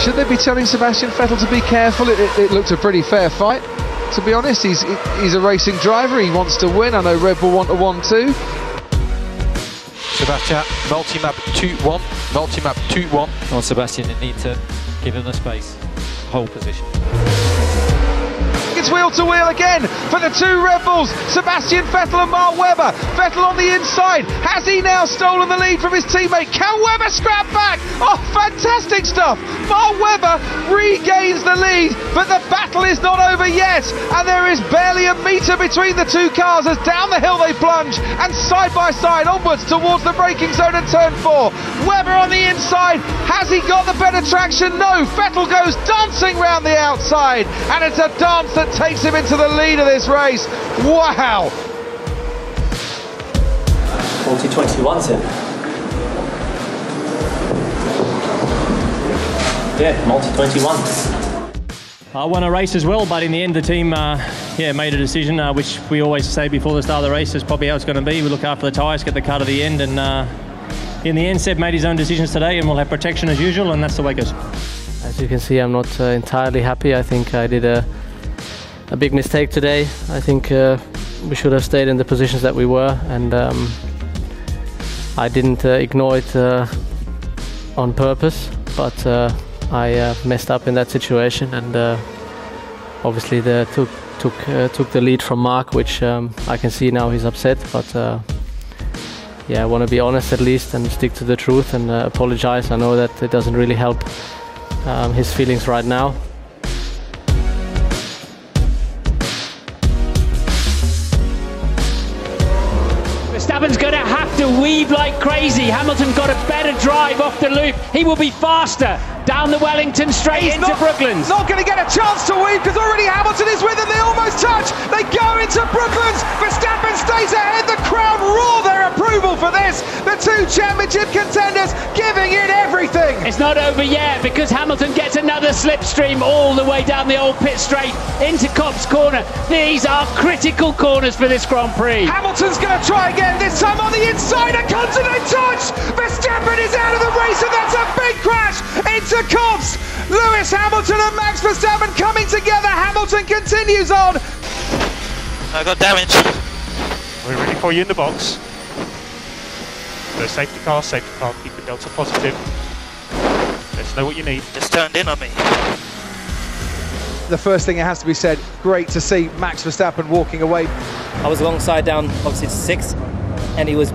Should they be telling Sebastian Vettel to be careful? It looked a pretty fair fight, to be honest. He's a racing driver, he wants to win. I know Red Bull want to win too. Sebastian, multi-map 2-1, multi-map 2-1. Come on, Sebastian, you need to give him the space. Hold position. It's wheel to wheel again for the two Red Bulls, Sebastian Vettel and Mark Webber. Vettel on the inside. Has he now stolen the lead from his teammate? Can Webber scrap back? Oh, fantastic stuff. Mark Webber regains the lead, but the battle is not over yet. And there is barely a metre between the two cars as down the hill they plunge and side by side onwards towards the braking zone and turn 4. Webber on the inside. Has he got the better traction? No. Vettel goes dancing round the outside, and it's a dance that takes him into the lead of this race. Wow! 2021's it. Yeah, multi-21. I won a race as well, but in the end the team made a decision, which we always say before the start of the race is probably how it's going to be. We look after the tyres, get the car to the end, and in the end Seb made his own decisions today, and we'll have protection as usual, and that's the way it goes. As you can see, I'm not entirely happy. I think I did a big mistake today. I think we should have stayed in the positions that we were, and I didn't ignore it on purpose, but I messed up in that situation, and obviously took the lead from Mark, which I can see now he's upset, but yeah, I want to be honest at least and stick to the truth and apologize. I know that it doesn't really help his feelings right now. Verstappen's going to have to weave like crazy. Hamilton got a better drive off the loop. He will be faster down the Wellington straight into Brooklands. Not going to get a chance to weave because already Hamilton is with him. They almost touch. They go into Brooklands. Verstappen stays ahead. The crowd roar their approval for this. The two championship contenders giving it everything. It's not over yet because Hamilton gets another slipstream all the way down the old pit straight into Copse Corner. These are critical corners for this Grand Prix. Hamilton's going to try again, this time on the inside, a continent touch! Verstappen is out of the race, and that's a big crash into Copse! Lewis Hamilton and Max Verstappen coming together. Hamilton continues on. I got damage. We're ready for you in the box. So safety car, keep the delta positive. Let us know what you need. Just turned in on me. The first thing that has to be said, great to see Max Verstappen walking away. I was alongside down, obviously, to 6, and he was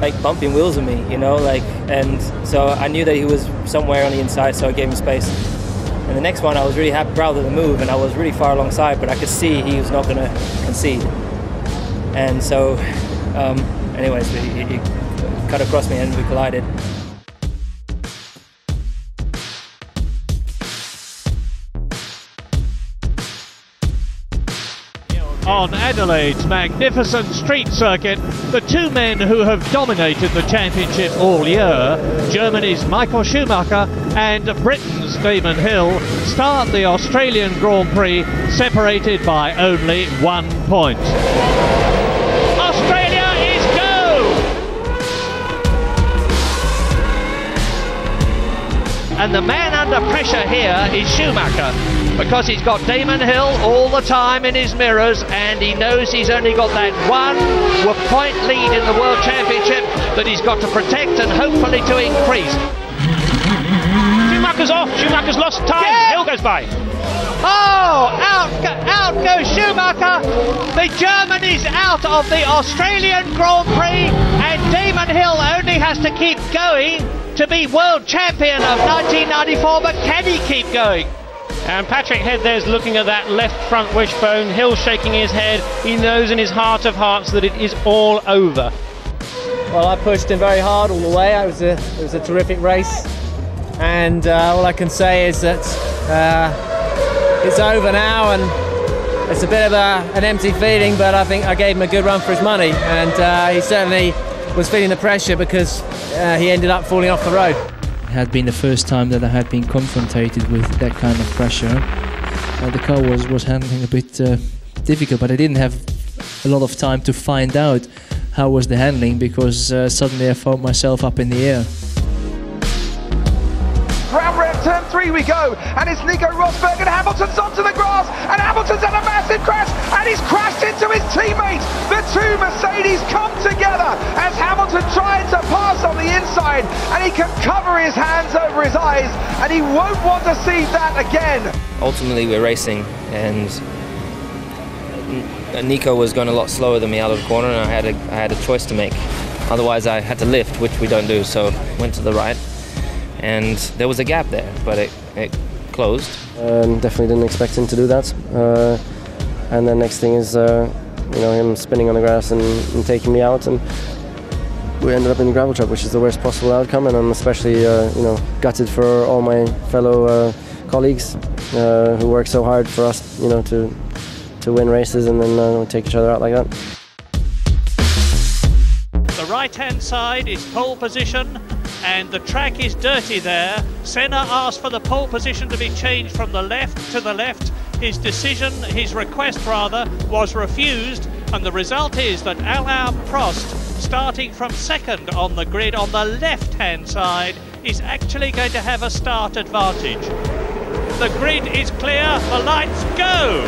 like bumping wheels with me, you know, like, and so I knew that he was somewhere on the inside, so I gave him space. And the next one, I was really proud of the move, and I was really far alongside, but I could see he was not going to concede. And so, anyways, he cut across me and we collided. On Adelaide's magnificent street circuit, the two men who have dominated the championship all year, Germany's Michael Schumacher and Britain's Damon Hill, start the Australian Grand Prix separated by only 1 point. Australia is go! And the man under pressure here is Schumacher, because he's got Damon Hill all the time in his mirrors, and he knows he's only got that 1 point lead in the World Championship that he's got to protect and hopefully to increase. Schumacher's off, Schumacher's lost time, yeah. Hill goes by. Oh, out goes Schumacher. The German is out of the Australian Grand Prix, and Damon Hill only has to keep going to be world champion of 1994, but can he keep going? And Patrick Head there's looking at that left front wishbone. Hill shaking his head. He knows in his heart of hearts that it is all over. Well, I pushed him very hard all the way. It was a terrific race, and all I can say is that it's over now, and it's a bit of an empty feeling, but I think I gave him a good run for his money, and he certainly was feeling the pressure because he ended up falling off the road. It had been the first time that I had been confronted with that kind of pressure. The car was handling a bit difficult, but I didn't have a lot of time to find out how was the handling, because suddenly I found myself up in the air. round turn 3 we go, and it's Nico Rosberg, and Hamilton's onto the grass, and Hamilton's had a massive crash, and he's crashed into his teammate. The two Mercedes come together as Hamilton tried to pass on the inside, and he can cover his hands over his eyes, and he won't want to see that again. Ultimately, we're racing, and Nico was going a lot slower than me out of the corner, and I had a choice to make. Otherwise, I had to lift, which we don't do, so went to the right. And there was a gap there, but it closed. Definitely didn't expect him to do that. And then next thing is, him spinning on the grass and taking me out, and we ended up in the gravel trap, which is the worst possible outcome. And I'm especially, gutted for all my fellow colleagues who work so hard for us, to win races and then take each other out like that. The right-hand side is pole position, and the track is dirty there. Senna asked for the pole position to be changed from the left to the left. His request rather, was refused, and the result is that Alain Prost, starting from second on the grid on the left-hand side, is actually going to have a start advantage. The grid is clear, the lights go!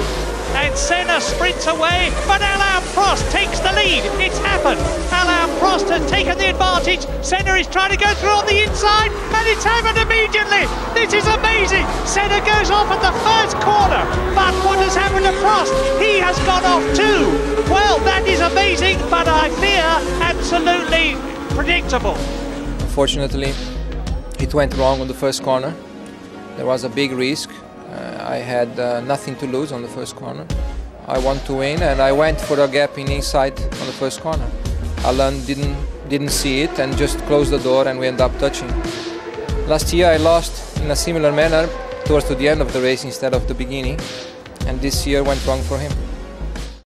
And Senna sprints away, but Alain Prost takes the lead. It's happened. Alain Prost has taken the advantage. Senna is trying to go through on the inside, and it's happened immediately. This is amazing. Senna goes off at the first corner, but what has happened to Prost? He has gone off too. Well, that is amazing, but I fear absolutely predictable. Unfortunately, it went wrong on the first corner. There was a big risk. I had nothing to lose on the first corner. I want to win, and I went for a gap in inside on the first corner. Alain didn't see it and just closed the door, and we ended up touching. Last year I lost in a similar manner towards the end of the race instead of the beginning, and this year went wrong for him.